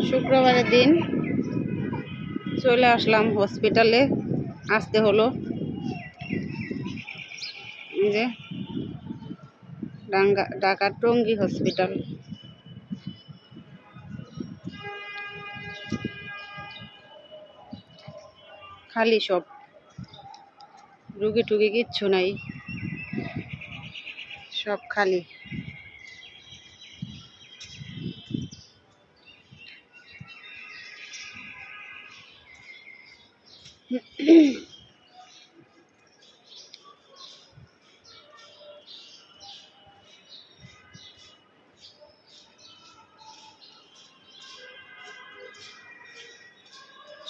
শুক্রবারের দিন চলে আসলাম হসপিটালে। আসতে হলো যে ঢাকা টঙ্গী হসপিটাল। খালি সব, রুগী টুগী কিচ্ছু নাই, সব খালি।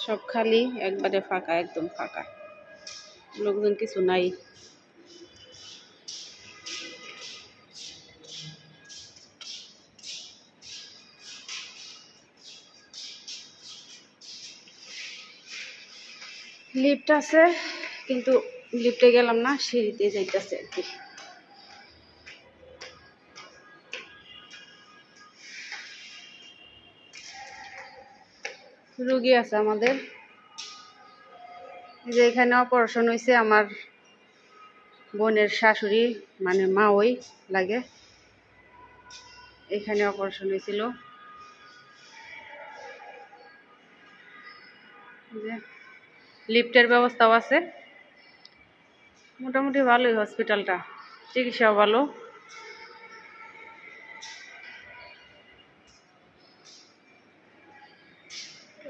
সব খালি, একবারে ফাঁকা, একদম ফাঁকা, লোকজন কিছু নাই। লিফট আছে কিন্তু লিফটে গেলাম না, সিঁড়িতে যাইতেছে আর কি। রুগী আছে আমাদের, যে এখানে অপারেশন হয়েছে আমার বোনের শাশুড়ি, মানে মা ওই লাগে, এখানে অপারেশন হয়েছিল। লিফটের ব্যবস্থাও আছে, মোটামুটি ভালোই হসপিটালটা, চিকিৎসাও ভালো।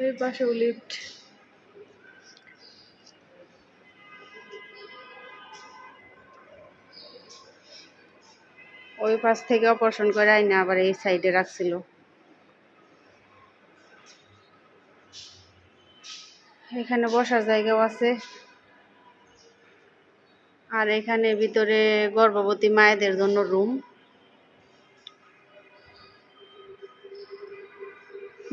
এই পাশেও লিফট। ওই পাশ থেকে অপারেশন করে আইনা আবার এই সাইডে রাখছিল। এখানে বসার জায়গাও আছে, আর এখানে ভিতরে গর্ভবতী মায়েদের জন্য রুম।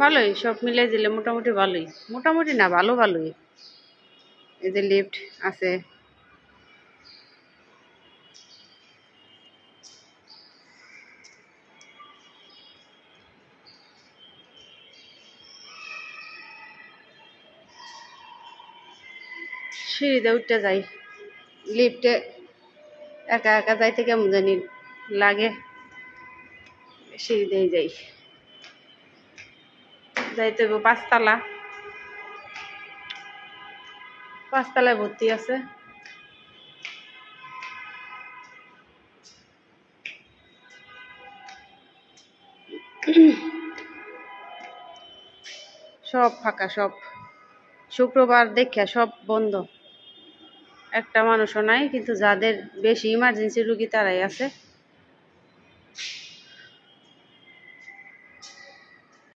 ভালোই, সব মিলে দিলে মোটামুটি ভালোই, মোটামুটি না ভালোই। এই যে লিফট আছে, সিঁড়িতে উঠতে যাই, লিফটে একা একা যাইতে কেমন জানি লাগে, সিঁড়িতেই যাই। যাইতে পাঁচতলায় ভর্তি আছে। সব ফাঁকা, সব শুক্রবার দেখে সব বন্ধ, একটা মানুষও নাই। কিন্তু যাদের বেশি ইমার্জেন্সি রুগী তারাই আছে।